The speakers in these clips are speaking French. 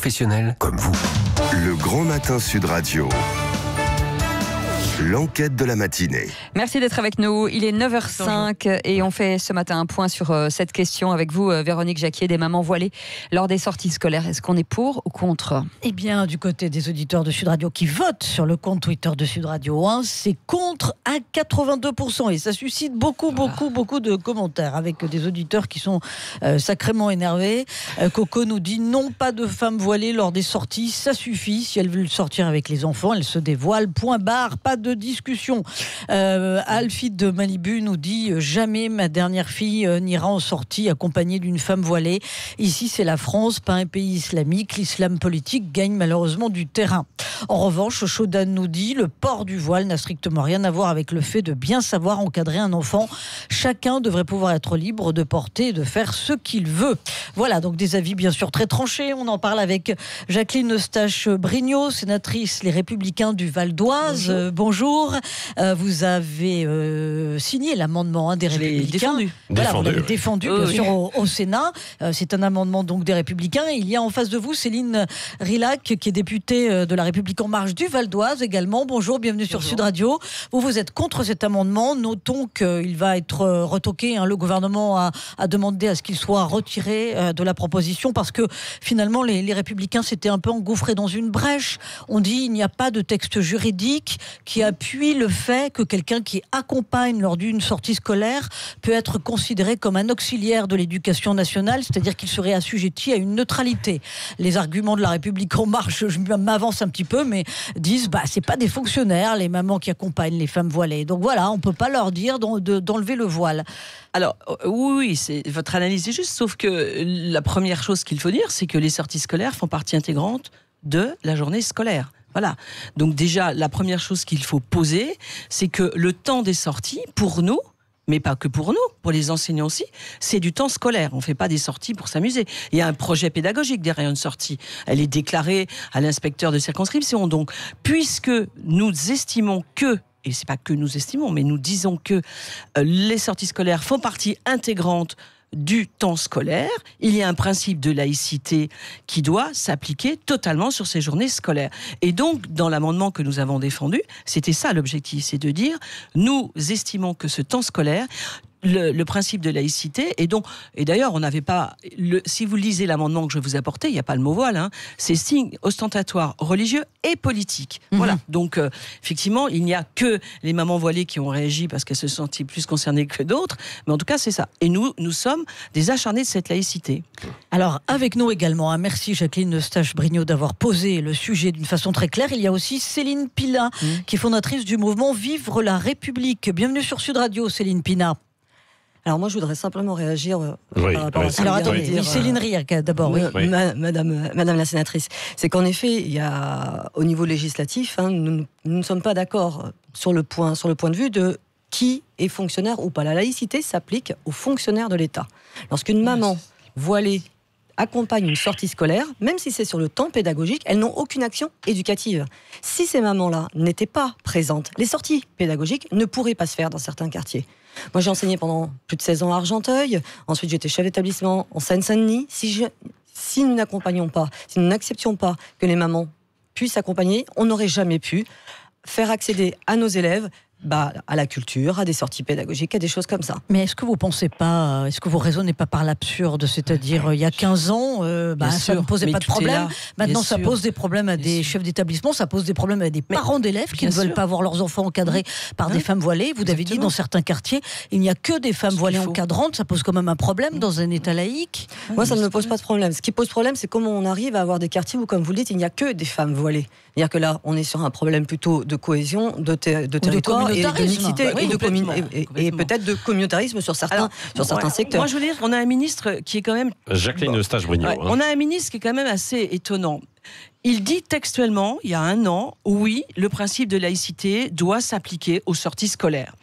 professionnels comme vous. Le Grand Matin Sud Radio. L'enquête de la matinée. Merci d'être avec nous. Il est 9h05 et on fait ce matin un point sur cette question avec vous, Véronique Jacquier, des mamans voilées lors des sorties scolaires. Est-ce qu'on est pour ou contre ? Eh bien, du côté des auditeurs de Sud Radio qui votent sur le compte Twitter de Sud Radio 1, c'est contre à 82%. Et ça suscite beaucoup de commentaires avec des auditeurs qui sont sacrément énervés. Coco nous dit non, pas de femmes voilées lors des sorties, ça suffit. Si elles veulent sortir avec les enfants, elles se dévoilent. Point barre, pas de discussion. Alfie de Malibu nous dit jamais ma dernière fille n'ira en sortie accompagnée d'une femme voilée. Ici, c'est la France, pas un pays islamique. L'islam politique gagne malheureusement du terrain. En revanche, Shodan nous dit le port du voile n'a strictement rien à voir avec le fait de bien savoir encadrer un enfant. Chacun devrait pouvoir être libre de porter et de faire ce qu'il veut. Voilà, donc des avis bien sûr très tranchés. On en parle avec Jacqueline Eustache-Brignot, sénatrice Les Républicains du Val d'Oise. Bonjour. Vous avez signé l'amendement des Républicains. Voilà, vous l'avez défendu bien sûr au Sénat. C'est un amendement donc des Républicains. Il y a en face de vous Céline Rilhac, qui est députée de La République En Marche du Val d'Oise également. Bonjour, bienvenue sur Sud Radio. Vous êtes contre cet amendement. Notons qu'il va être retoqué. Le gouvernement a demandé à ce qu'il soit retiré de la proposition parce que finalement les Républicains s'étaient un peu engouffrés dans une brèche. On dit il n'y a pas de texte juridique qui appuie le fait que quelqu'un qui accompagne lors d'une sortie scolaire peut être considéré comme un auxiliaire de l'éducation nationale, c'est-à-dire qu'il serait assujetti à une neutralité. Les arguments de La République En Marche, je m'avance un petit peu, mais disent c'est pas des fonctionnaires, les mamans qui accompagnent les femmes voilées. Donc voilà, on peut pas leur dire d'enlever le voile. Alors oui, votre analyse est juste, sauf que la première chose qu'il faut dire, c'est que les sorties scolaires font partie intégrante de la journée scolaire. Voilà. Donc déjà, la première chose qu'il faut poser, c'est que le temps des sorties, pour nous, mais pas que pour nous, pour les enseignants aussi, c'est du temps scolaire. On ne fait pas des sorties pour s'amuser. Il y a un projet pédagogique derrière une sortie. Elle est déclarée à l'inspecteur de circonscription. Donc, puisque nous estimons que, et c'est pas que nous estimons, mais nous disons que les sorties scolaires font partie intégrante du temps scolaire, il y a un principe de laïcité qui doit s'appliquer totalement sur ces journées scolaires. Et donc, dans l'amendement que nous avons défendu, c'était ça l'objectif, c'est de dire, nous estimons que ce temps scolaire, le principe de laïcité, et d'ailleurs, on n'avait pas, si vous lisez l'amendement que je vous ai apporté, il n'y a pas le mot voile, c'est signe ostentatoire, religieux et politique. Voilà. Donc, effectivement, il n'y a que les mamans voilées qui ont réagi parce qu'elles se sentaient plus concernées que d'autres, mais en tout cas, c'est ça. Et nous sommes des acharnés de cette laïcité. Alors, avec nous également, merci Jacqueline Eustache-Brignot d'avoir posé le sujet d'une façon très claire. Il y a aussi Céline Pina, qui est fondatrice du mouvement Vivre la République. Bienvenue sur Sud Radio, Céline Pina. Alors moi, je voudrais simplement réagir par rapport à ce alors attendez, Céline Rilhac d'abord. Oui. Madame la sénatrice, c'est qu'en effet, il y a au niveau législatif, nous ne sommes pas d'accord sur le point de vue de qui est fonctionnaire ou pas. La laïcité s'applique aux fonctionnaires de l'État. Lorsqu'une maman voilée accompagne une sortie scolaire, même si c'est sur le temps pédagogique, elles n'ont aucune action éducative. Si ces mamans-là n'étaient pas présentes, les sorties pédagogiques ne pourraient pas se faire dans certains quartiers. Moi, j'ai enseigné pendant plus de 16 ans à Argenteuil. Ensuite, j'étais chef d'établissement en Seine-Saint-Denis. Si nous n'accompagnons pas, si nous n'acceptions pas que les mamans puissent accompagner, on n'aurait jamais pu faire accéder à nos élèves à la culture, à des sorties pédagogiques, à des choses comme ça. Mais est-ce que vous pensez pas, est-ce que vous raisonnez pas par l'absurde, c'est-à-dire il y a 15 ans, ça ne posait pas de problème. Maintenant, ça pose des problèmes à des chefs d'établissement, ça pose des problèmes à des parents d'élèves qui ne veulent pas voir leurs enfants encadrés par des femmes voilées. Vous avez dit dans certains quartiers, il n'y a que des femmes voilées encadrantes. Ça pose quand même un problème dans un État laïque. Moi, ça ne me pose pas de problème. Ce qui pose problème, c'est comment on arrive à avoir des quartiers où, comme vous le dites, il n'y a que des femmes voilées. C'est-à-dire que là, on est sur un problème plutôt de cohésion, de territoire et de mixité et peut-être de communautarisme sur certains secteurs. Moi, je veux dire, on a un ministre qui est quand même... Jacqueline Eustache-Brignot. On a un ministre qui est quand même assez étonnant. Il dit textuellement, il y a un an, oui, le principe de laïcité doit s'appliquer aux sorties scolaires.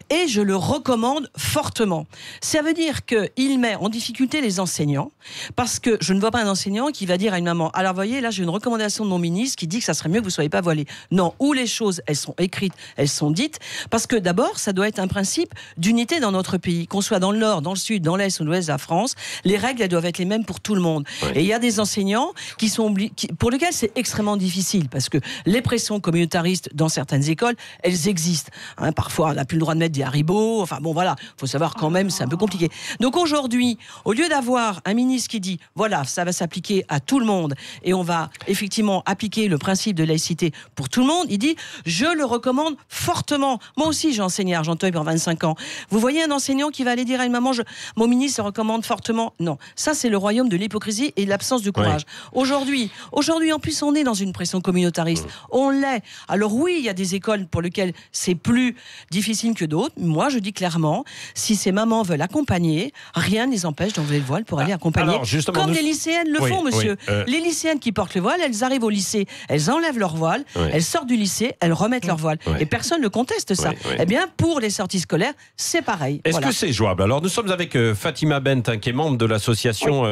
Et je le recommande fortement. Ça veut dire qu'il met en difficulté les enseignants, parce que je ne vois pas un enseignant qui va dire à une maman, alors voyez, là j'ai une recommandation de mon ministre qui dit que ça serait mieux que vous ne soyez pas voilée. Non, où les choses, elles sont écrites, elles sont dites, parce que d'abord, ça doit être un principe d'unité dans notre pays, qu'on soit dans le nord, dans le sud, dans l'est ou l'ouest de la France, les règles, elles doivent être les mêmes pour tout le monde. Oui. Et il y a des enseignants qui sont pour lesquels c'est extrêmement difficile, parce que les pressions communautaristes dans certaines écoles, elles existent. Hein, parfois, on n'a plus le droit de mettre des haribots. Enfin bon, voilà, il faut savoir quand même, c'est un peu compliqué. Donc aujourd'hui, au lieu d'avoir un ministre qui dit, voilà, ça va s'appliquer à tout le monde, et on va effectivement appliquer le principe de laïcité pour tout le monde, il dit, je le recommande fortement. Moi aussi, j'ai enseigné à Argenteuil pendant 25 ans. Vous voyez un enseignant qui va aller dire à une maman, mon ministre le recommande fortement. Non, ça c'est le royaume de l'hypocrisie et de l'absence de courage. Ouais. Aujourd'hui, en plus, on est dans une pression communautariste. On l'est. Alors oui, il y a des écoles pour lesquelles c'est plus difficile que d'autres. Moi, je dis clairement, si ces mamans veulent accompagner, rien ne les empêche d'enlever le voile pour aller accompagner. Alors, comme les lycéennes le font, monsieur. Les lycéennes qui portent le voile, elles arrivent au lycée, elles enlèvent leur voile, elles sortent du lycée, elles remettent leur voile. Et personne ne conteste ça. Eh bien, pour les sorties scolaires, c'est pareil. Est-ce que c'est jouable? Alors, nous sommes avec Fatima Bent, qui est membre de l'association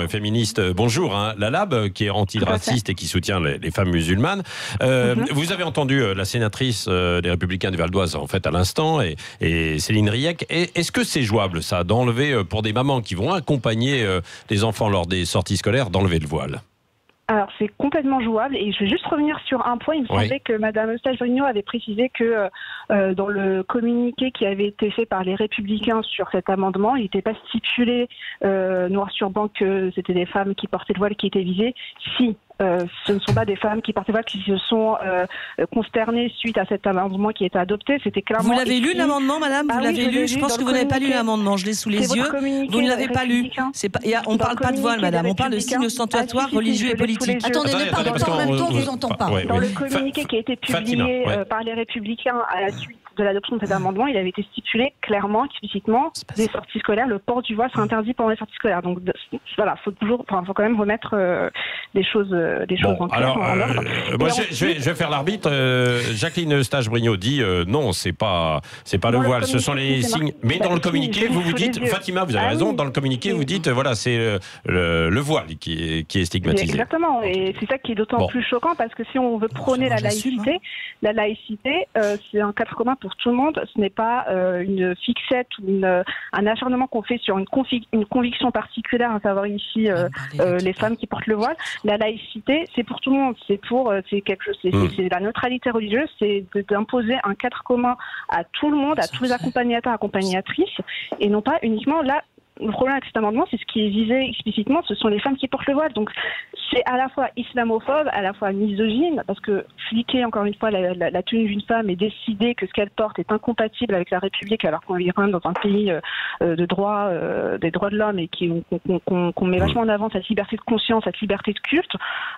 féministe Bonjour, la LAB, qui est antiraciste et qui soutient les femmes musulmanes. Vous avez entendu la sénatrice des Républicains du Val d'Oise, en fait, à l'instant, et Céline Riec. Est-ce que c'est jouable, ça, d'enlever, pour des mamans qui vont accompagner les enfants lors des sorties scolaires, d'enlever le voile? Alors, c'est complètement jouable, et je vais juste revenir sur un point. Il me semblait que Mme Eustache-Brinio avait précisé que dans le communiqué qui avait été fait par les Républicains sur cet amendement, il n'était pas stipulé noir sur blanc que c'était des femmes qui portaient le voile qui étaient visées. Si ce ne sont pas des femmes qui portent le voile qui se sont consternées suite à cet amendement qui a été adopté. C'était clairement. Vous l'avez lu l'amendement, madame? Vous l'avez lu? Je pense que vous n'avez pas lu l'amendement. Je l'ai sous les yeux. Vous ne l'avez pas lu. On ne parle pas de voile, madame. On parle de signes ostentatoires religieux et politiques. Attendez, ne parlez pas en même temps, on ne vous entend pas. Dans le communiqué qui a été publié par les Républicains à la suite de l'adoption de cet amendement, il avait été stipulé clairement, explicitement, des sorties scolaires, le port du voile sera interdit pendant les sorties scolaires. Donc voilà, faut quand même remettre des choses en clair. Alors, moi, je vais faire l'arbitre. Jacqueline Eustache-Brinio dit non, c'est pas le voile, ce sont les signes. Mais dans le communiqué, vous dites, Fatima, vous avez raison, dans le communiqué, vous dites, voilà, c'est le voile qui est stigmatisé. Exactement, et c'est ça qui est d'autant plus choquant, parce que si on veut prôner la laïcité, c'est un cadre commun pour tout le monde. Ce n'est pas une fixette ou un acharnement qu'on fait sur une conviction particulière, à savoir ici les femmes qui portent le voile. La laïcité, c'est pour tout le monde. C'est quelque chose. C'est la neutralité religieuse. C'est d'imposer un cadre commun à tout le monde, à tous les accompagnateurs, accompagnatrices, et non pas uniquement là. Le problème avec cet amendement, c'est ce qui est visé explicitement, ce sont les femmes qui portent le voile. Donc c'est à la fois islamophobe, à la fois misogyne, parce que fliquer encore une fois la tenue d'une femme et décider que ce qu'elle porte est incompatible avec la République, alors qu'on vit quand même dans un pays de droit, des droits de l'homme, et qu'on met vachement en avant cette liberté de conscience, cette liberté de culte,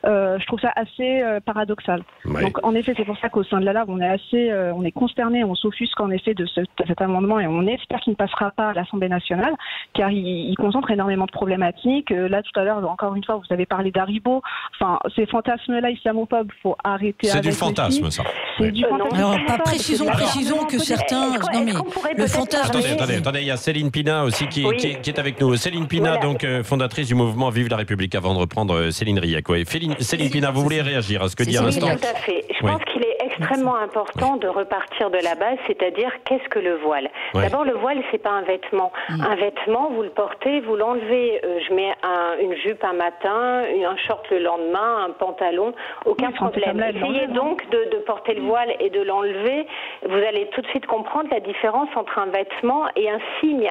je trouve ça assez paradoxal. Oui. Donc en effet, c'est pour ça qu'au sein de la LAB, on est consterné, on s'offusque en effet de cet amendement, et on espère qu'il ne passera pas à l'Assemblée nationale, car il concentre énormément de problématiques. Là, tout à l'heure, encore une fois, vous avez parlé d'Haribo. Enfin, ces fantasmes-là islamophobes, il faut arrêter avec. C'est du fantasme, ça. C'est du fantasme. Alors, précisons que certains. Non, mais le fantasme. Attendez, il y a Céline Pina aussi qui est avec nous. Céline Pina, donc fondatrice du mouvement Vive la République, avant de reprendre Céline Riec. Céline Pina, vous voulez réagir à ce que dit à l'instant? Tout à fait. Je pense qu'il est extrêmement important de repartir de la base, c'est-à-dire qu'est-ce que le voile? D'abord, le voile, c'est pas un vêtement. Un vêtement, vous le portez, vous l'enlevez. Je mets une jupe un matin, un short le lendemain, un pantalon, aucun problème. Essayez donc de porter le voile et de l'enlever. Vous allez tout de suite comprendre la différence entre un vêtement et un signe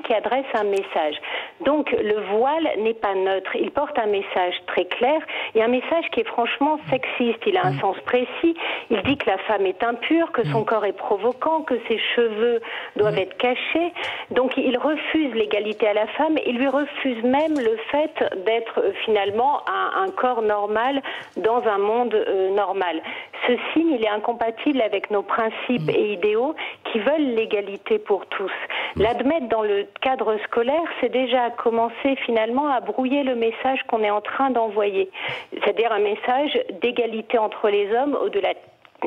qui adresse un message. Donc le voile n'est pas neutre, il porte un message très clair et un message qui est franchement sexiste. Il a un sens précis, il dit que la femme est impure, que son corps est provoquant, que ses cheveux doivent être cachés. Donc il refuse l'égalité à la femme, il lui refuse même le fait d'être finalement un corps normal dans un monde normal. Ce signe, il est incompatible avec nos principes et idéaux qui veulent l'égalité pour tous. L'admettre dans le cadre scolaire, c'est déjà commencer finalement à brouiller le message qu'on est en train d'envoyer. C'est-à-dire un message d'égalité entre les hommes au-delà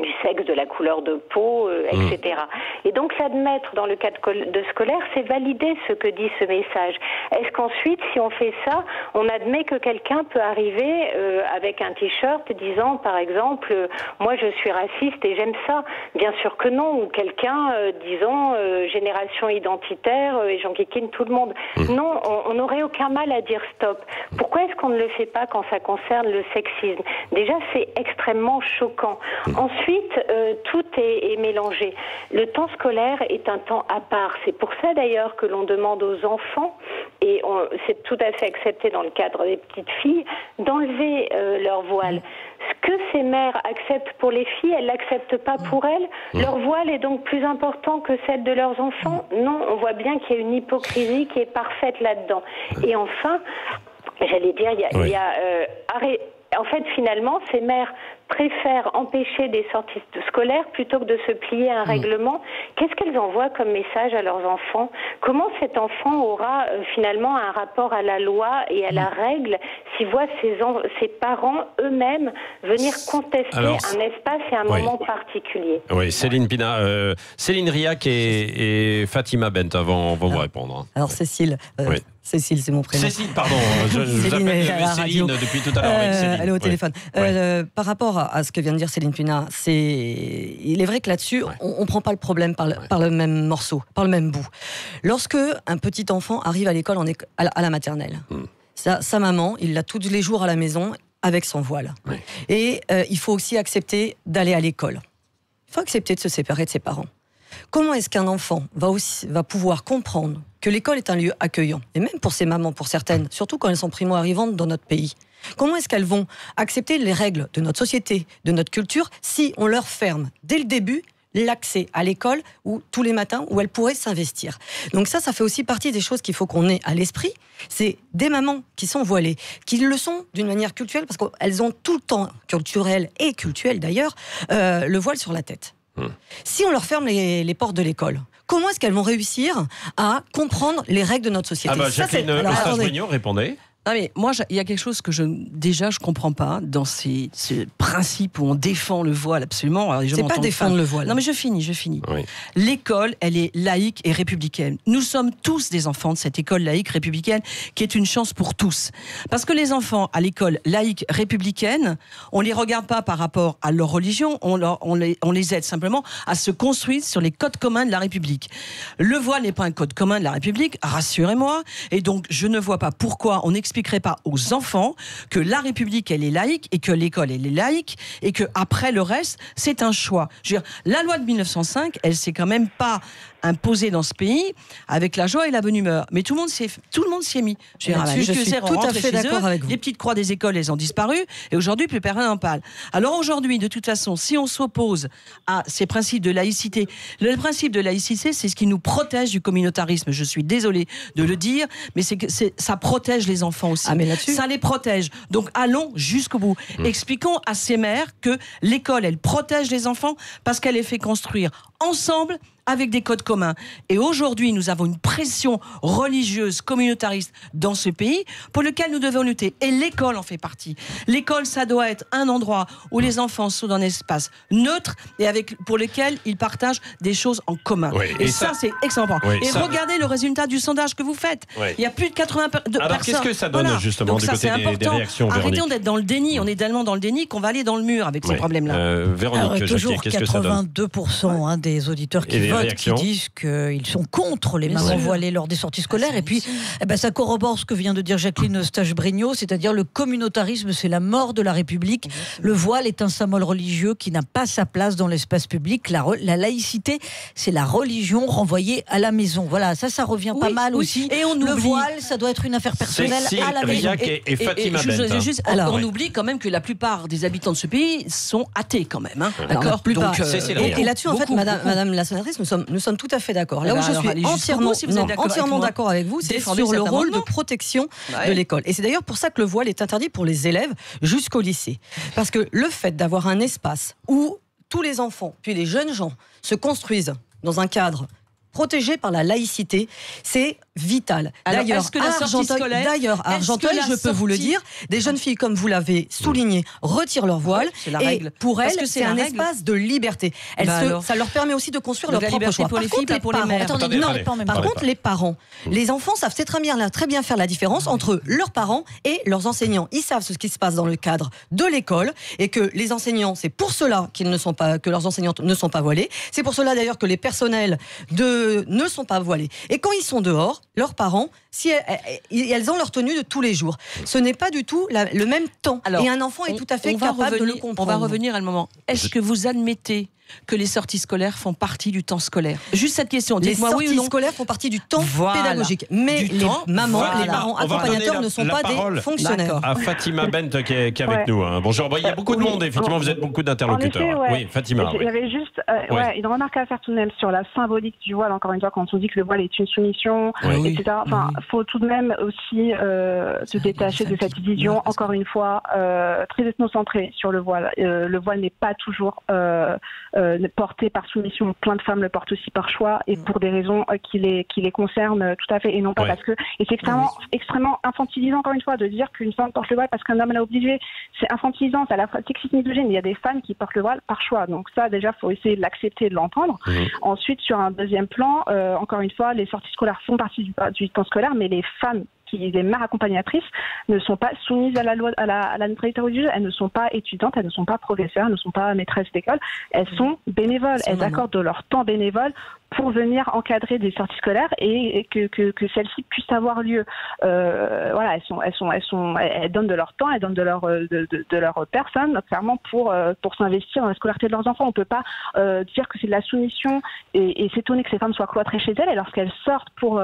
du sexe, de la couleur de peau, etc. Et donc l'admettre dans le cadre de scolaire, c'est valider ce que dit ce message. Est-ce qu'ensuite, si on fait ça, on admet que quelqu'un peut arriver avec un t-shirt disant, par exemple, moi je suis raciste et j'aime ça? Bien sûr que non. Ou quelqu'un disant, génération identitaire et j'enquiquine tout le monde. Non, on n'aurait aucun mal à dire stop. Pourquoi est-ce qu'on ne le fait pas quand ça concerne le sexisme? Déjà, c'est extrêmement choquant. Ensuite, tout est mélangé. Le temps scolaire est un temps à part. C'est pour ça d'ailleurs que l'on demande aux enfants, et c'est tout à fait accepté dans le cadre des petites filles, d'enlever leur voile. Ce que ces mères acceptent pour les filles, elles l'acceptent pas pour elles. Leur voile est donc plus important que celle de leurs enfants? Non, on voit bien qu'il y a une hypocrisie qui est parfaite là-dedans. Et enfin, j'allais dire, en fait, finalement, ces mères préfèrent empêcher des sorties scolaires plutôt que de se plier à un règlement. Qu'est-ce qu'elles envoient comme message à leurs enfants? Comment cet enfant aura finalement un rapport à la loi et à la règle s'il voit ses parents eux-mêmes venir contester un espace et un moment particulier? Oui, Céline Pina, Céline Riac et Fatima Bent vont vous répondre. Alors Cécile, Cécile, c'est mon prénom. Cécile, pardon, je vous appelle Céline depuis tout à l'heure avec Céline. Elle est au téléphone. Par rapport à ce que vient de dire Céline Pina, il est vrai que là-dessus, on ne prend pas le problème par le même morceau, par le même bout. Lorsque un petit enfant arrive à l'école, à la maternelle, sa maman, il l'a tous les jours à la maison avec son voile. Et il faut aussi accepter d'aller à l'école. Il faut accepter de se séparer de ses parents. Comment est-ce qu'un enfant va pouvoir comprendre que l'école est un lieu accueillant, et même pour ces mamans, pour certaines, surtout quand elles sont primo-arrivantes dans notre pays? Comment est-ce qu'elles vont accepter les règles de notre société, de notre culture, si on leur ferme dès le début l'accès à l'école ou tous les matins où elles pourraient s'investir? Donc ça fait aussi partie des choses qu'il faut qu'on ait à l'esprit. C'est des mamans qui sont voilées, qui le sont d'une manière culturelle, parce qu'elles ont tout le temps, culturelle et culturelle d'ailleurs, le voile sur la tête. Si on leur ferme les portes de l'école, comment est-ce qu'elles vont réussir à comprendre les règles de notre société? Jacqueline Eustache-Brinio, répondez. Non mais moi, il y a quelque chose que je comprends pas dans ces principes où on défend le voile absolument. Alors, c'est pas défendre le voile. Non mais je finis. Oui. L'école, elle est laïque et républicaine. Nous sommes tous des enfants de cette école laïque républicaine qui est une chance pour tous. Parce que les enfants à l'école laïque républicaine, on les regarde pas par rapport à leur religion, on les aide simplement à se construire sur les codes communs de la République. Le voile n'est pas un code commun de la République, rassurez-moi. Et donc, je ne vois pas pourquoi on expliquerait pas aux enfants que la République elle est laïque et que l'école elle est laïque et que après le reste c'est un choix. Je veux dire, la loi de 1905 elle s'est quand même pas imposée dans ce pays avec la joie et la bonne humeur, mais tout le monde s'y est mis. Je suis tout à fait d'accord avec vous. Les petites croix des écoles elles ont disparu et aujourd'hui plus personne n'en parle. Alors aujourd'hui de toute façon si on s'oppose à ces principes de laïcité, le principe de laïcité c'est ce qui nous protège du communautarisme. Je suis désolée de le dire, mais ça protège les enfants aussi. Mais là-dessus, ça les protège. Donc allons jusqu'au bout. Expliquons à ces mères que l'école, elle protège les enfants parce qu'elle les fait construire ensemble avec des codes communs. Et aujourd'hui, nous avons une pression religieuse, communautariste dans ce pays pour lequel nous devons lutter. Et l'école en fait partie. L'école, ça doit être un endroit où les enfants sont dans un espace neutre et pour lequel ils partagent des choses en commun. Oui, et ça, c'est extrêmement important. Oui, regardez le résultat du sondage que vous faites. Oui. Il y a plus de 80 personnes. Alors, qu'est-ce que ça donne justement du côté des réactions, Véronique? Arrêtons d'être dans le déni. On est tellement dans le déni qu'on va aller dans le mur avec ces problèmes-là. Véronique, toujours qu'est-ce que ça donne? 82% des auditeurs qui votent qui disent qu'ils sont contre les mamans voilées lors des sorties scolaires. Et puis, ça corrobore ce que vient de dire Jacqueline Eustache-Brinio, c'est-à-dire le communautarisme, c'est la mort de la République. Le voile est un symbole religieux qui n'a pas sa place dans l'espace public. La laïcité, c'est la religion renvoyée à la maison. Voilà, ça revient pas mal aussi. Et on oublie... Le voile, ça doit être une affaire personnelle à la maison. Et Fatima Bent. On oublie quand même que la plupart des habitants de ce pays sont athées quand même. D'accord. Donc, et là-dessus, en fait, Madame la sénatrice, nous sommes tout à fait d'accord. Là où je suis entièrement d'accord avec vous, c'est sur le rôle de protection de l'école. Et c'est d'ailleurs pour ça que le voile est interdit pour les élèves jusqu'au lycée. Parce que le fait d'avoir un espace où tous les enfants, puis les jeunes gens, se construisent dans un cadre protégés par la laïcité, c'est vital. D'ailleurs, à Argenteuil, je peux vous le dire, des jeunes filles, comme vous l'avez souligné, retirent leur voile. C'est la règle. Pour elles, c'est un espace de liberté. Ça leur permet aussi de construire leur propre choix. Pour les filles, pas pour les mères. Par contre, les parents, les enfants savent très bien faire la différence entre leurs parents et leurs enseignants. Ils savent ce qui se passe dans le cadre de l'école et que les enseignants, c'est pour cela que leurs enseignantes ne sont pas voilées. C'est pour cela d'ailleurs que les personnels ne sont pas voilés. Et quand ils sont dehors, leurs parents, si elles ont leur tenue de tous les jours. Ce n'est pas du tout le même temps. Alors, et un enfant est tout à fait capable de le comprendre. On va revenir à un moment. Est-ce que vous admettez que les sorties scolaires font partie du temps scolaire? Juste cette question. Les sorties scolaires font partie du temps pédagogique. Mais les mamans, les parents accompagnateurs ne sont pas des fonctionnaires. À Fatima Bent qui est avec nous. Bonjour. Il y a beaucoup de monde, effectivement, vous êtes beaucoup d'interlocuteurs. Oui, Fatima. Il y avait juste une remarque à faire tout de même sur la symbolique du voile. Encore une fois, quand on dit que le voile est une soumission, etc. Enfin, faut tout de même aussi se détacher de cette vision, encore une fois, très ethnocentrée sur le voile. Le voile n'est pas toujours porté par soumission. Plein de femmes le portent aussi par choix et pour des raisons qui les concernent tout à fait et non pas parce que. Et c'est extrêmement infantilisant, encore une fois, de dire qu'une femme porte le voile parce qu'un homme l'a obligée. C'est infantilisant, c'est à la fois sexiste, misogyne. Il y a des femmes qui portent le voile par choix. Donc ça, déjà, faut essayer de l'accepter et de l'entendre. Ensuite, sur un deuxième plan, encore une fois, les sorties scolaires font partie du temps scolaire, mais les femmes les mères accompagnatrices ne sont pas soumises à la loi, à la neutralité religieuse. Elles ne sont pas étudiantes, elles ne sont pas professeurs, elles ne sont pas maîtresses d'école. Elles sont bénévoles. Elles accordent de leur temps bénévole pour venir encadrer des sorties scolaires et que celles-ci puissent avoir lieu. Voilà, elles donnent de leur temps, elles donnent de leur personne, clairement pour s'investir dans la scolarité de leurs enfants. On peut pas dire que c'est de la soumission et s'étonner que ces femmes soient cloîtrées chez elles et lorsqu'elles sortent pour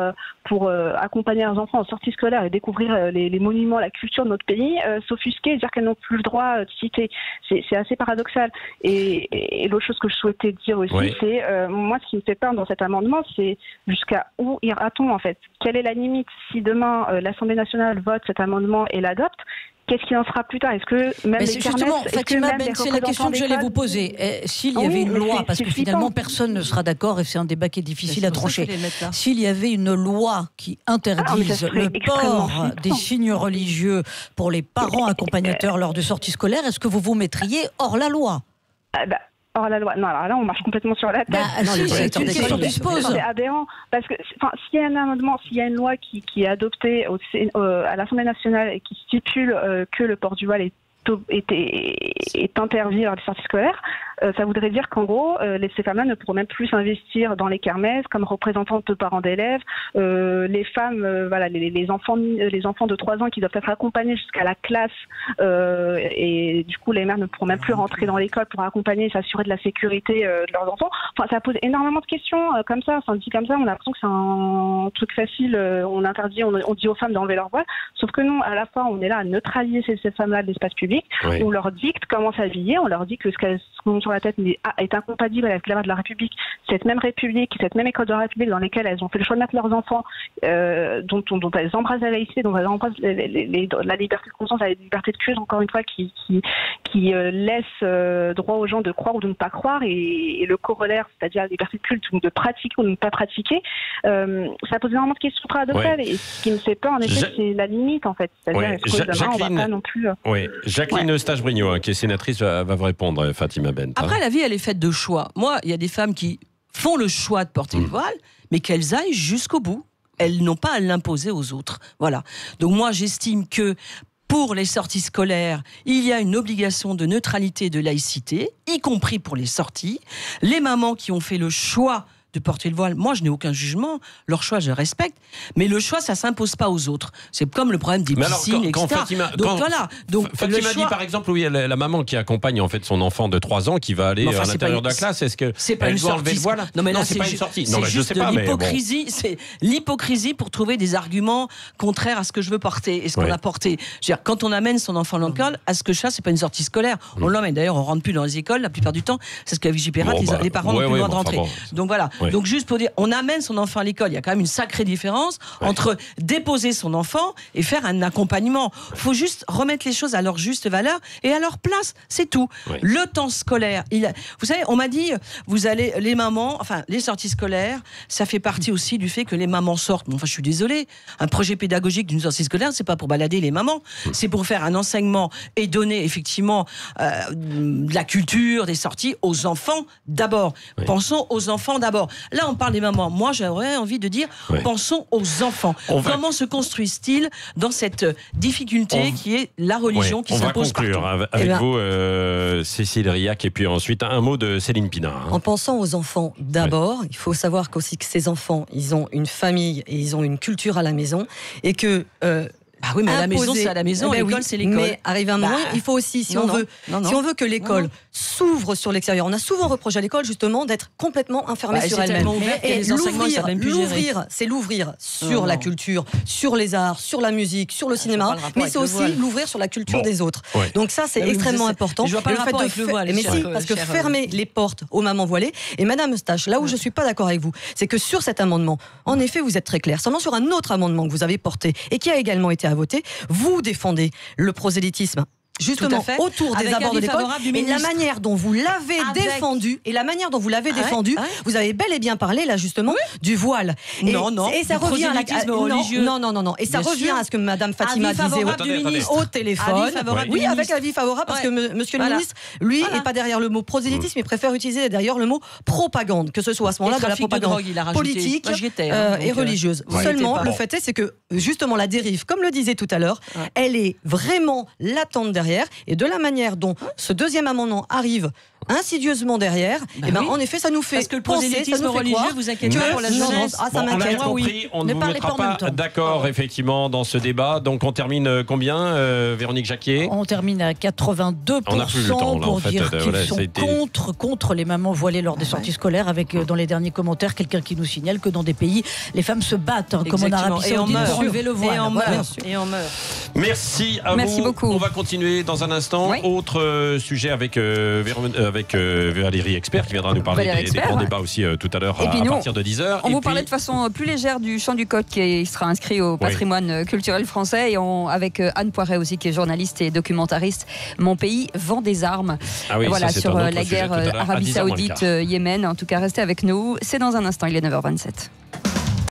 accompagner leurs enfants en sortie scolaire et découvrir les monuments, la culture de notre pays, s'offusquer et dire qu'elles n'ont plus le droit de citer. C'est assez paradoxal. Et l'autre chose que je souhaitais dire aussi, c'est moi ce qui me fait peur dans cet amendement, c'est jusqu'à où ira-t-on en fait? Quelle est la limite? Si demain l'Assemblée nationale vote cet amendement et l'adopte, qu'est-ce qu'il en sera plus tard? Est-ce que même les justement, Fatima Ben, c'est la question que j'allais vous poser. S'il y avait une loi, parce que finalement personne ne sera d'accord et c'est un débat qui est difficile à trancher. S'il y avait une loi qui interdise le port des signes religieux pour les parents accompagnateurs lors de sorties scolaires, est-ce que vous vous mettriez hors la loi? Hors la loi. Non, alors là, on marche complètement sur la tête. C'est une question qui se pose. C'est aberrant. Parce que s'il y a un amendement, s'il y a une loi qui est adoptée à l'Assemblée nationale et qui stipule que le port du voile est interdit lors des sorties scolaires, ça voudrait dire qu'en gros, ces femmes-là ne pourront même plus s'investir dans les kermesses comme représentantes de parents d'élèves. Les femmes, les enfants de 3 ans qui doivent être accompagnés jusqu'à la classe et du coup les mères ne pourront même plus rentrer dans l'école pour accompagner et s'assurer de la sécurité de leurs enfants. Enfin, ça pose énormément de questions comme ça. Enfin, dit comme ça, on a l'impression que c'est un truc facile. On interdit, on dit aux femmes d'enlever leur voile. Sauf que nous, à la fois, on est là à neutraliser ces femmes-là de l'espace public. On leur dicte comment s'habiller. On leur dit que ce qu'elles ont sur la tête est incompatible avec la loi de la République. Cette même République, cette même école de la République dans lesquelles elles ont fait le choix de mettre leurs enfants, dont elles embrassent la laïcité, dont elles embrassent la liberté de conscience, la liberté de culte, encore une fois, qui laisse droit aux gens de croire ou de ne pas croire, et le corollaire, c'est-à-dire la liberté de culte ou de pratiquer ou de ne pas pratiquer, ça pose énormément de questions paradoxales. Et ce qui me fait peur, en effet, c'est la limite, en fait. C'est-à-dire, est-ce que demain, on va pas non plus... Jacqueline Eustache-Brignot, qui est sénatrice, va vous répondre, Fatima Bent. Après, la vie, elle est faite de choix. Moi, il y a des femmes qui font le choix de porter le voile, mais qu'elles aillent jusqu'au bout. Elles n'ont pas à l'imposer aux autres. Voilà. Donc moi, j'estime que pour les sorties scolaires, il y a une obligation de neutralité et de laïcité, y compris pour les sorties. Les mamans qui ont fait le choix de porter le voile, moi je n'ai aucun jugement, leur choix je respecte, mais le choix ça s'impose pas aux autres. C'est comme le problème des piscines, etc. Fatima dit par exemple, oui, la maman qui accompagne en fait son enfant de 3 ans qui va aller à l'intérieur de la classe, est-ce que elle doit enlever le voile? Non mais là c'est pas une sortie. C'est juste de l'hypocrisie, c'est l'hypocrisie pour trouver des arguments contraires à ce que je veux porter et ce qu'on a porté. Je veux dire, quand on amène son enfant à l'école, à ce que ça c'est pas une sortie scolaire. On l'emmène d'ailleurs, on rentre plus dans les écoles la plupart du temps. C'est ce qu'avec JPRAT, les parents n'ont plus le droit de rentrer. Donc voilà. Donc juste pour dire, on amène son enfant à l'école, il y a quand même une sacrée différence entre déposer son enfant et faire un accompagnement. Il faut juste remettre les choses à leur juste valeur et à leur place, c'est tout. Le temps scolaire, vous savez, on m'a dit, les mamans, enfin les sorties scolaires, ça fait partie aussi du fait que les mamans sortent. Enfin, je suis désolée, un projet pédagogique d'une sortie scolaire, c'est pas pour balader les mamans, c'est pour faire un enseignement et donner effectivement de la culture, des sorties aux enfants d'abord. Pensons aux enfants d'abord. Là, on parle des mamans. Moi, j'aurais envie de dire, pensons aux enfants. Comment se construisent-ils dans cette difficulté qui est la religion qui s'impose partout. On va conclure avec vous, Cécile Riac, et puis ensuite un mot de Céline Pina. En pensant aux enfants d'abord, il faut savoir qu'aussi que ces enfants, ils ont une famille et ils ont une culture à la maison, et que ah oui, mais à la maison, c'est à la maison, l'école, c'est l'école. Mais arrive un moment, il faut aussi, si on veut que l'école s'ouvre sur l'extérieur, on a souvent reproché à l'école, justement, d'être complètement enfermée sur elle-même. Et l'ouvrir, c'est l'ouvrir sur la culture, sur les arts, sur la musique, sur le cinéma, mais c'est aussi l'ouvrir sur la culture des autres. Donc ça, c'est extrêmement important. Je vois pas le rapport avec le voile. Mais si, parce que fermer les portes aux mamans voilées, et Madame Eustache, là où je suis pas d'accord avec vous, c'est que sur cet amendement, en effet, vous êtes très clair. Seulement sur un autre amendement que vous avez porté, et qui a également été à voter, vous défendez le prosélytisme justement autour des abords de l'école, et la manière dont vous l'avez défendu, vous avez bel et bien parlé là justement du voile. Et ça revient à et ça revient à ce que Madame Fatima disait au téléphone. Oui, avec avis favorable, parce que Monsieur le ministre, lui, n'est pas derrière le mot prosélytisme, il préfère utiliser derrière le mot propagande, que ce soit à ce moment-là de la propagande politique et religieuse. Seulement, le fait est, c'est que justement la dérive, comme le disait tout à l'heure, elle est vraiment latente derrière. Et de la manière dont ce deuxième amendement arrive insidieusement derrière, en effet, ça nous fait parce que le prosélytisme religieux, vous inquiétez pas pour la jeunesse. Ça m'inquiète. On ne vous mettra pas d'accord, effectivement, dans ce débat. Donc, on termine combien, Véronique Jacquier? On termine à 82% pour dire qu'ils sont contre les mamans voilées lors des sorties scolaires, avec dans les derniers commentaires quelqu'un qui nous signale que dans des pays, les femmes se battent, comme en Arabie Saoudite, pour enlever le voile. Et on meurt. Merci à vous. Merci beaucoup. On va continuer dans un instant. Autre sujet avec Valérie Expert qui viendra nous parler des grands débats aussi tout à l'heure à partir de 10h. On vous parlait de façon plus légère du chant du coq qui sera inscrit au patrimoine culturel français, et avec Anne Poiret aussi, qui est journaliste et documentariste. Mon pays vend des armes. Voilà, sur la guerre Arabie Saoudite, Yémen. En tout cas, restez avec nous. C'est dans un instant, il est 9h27.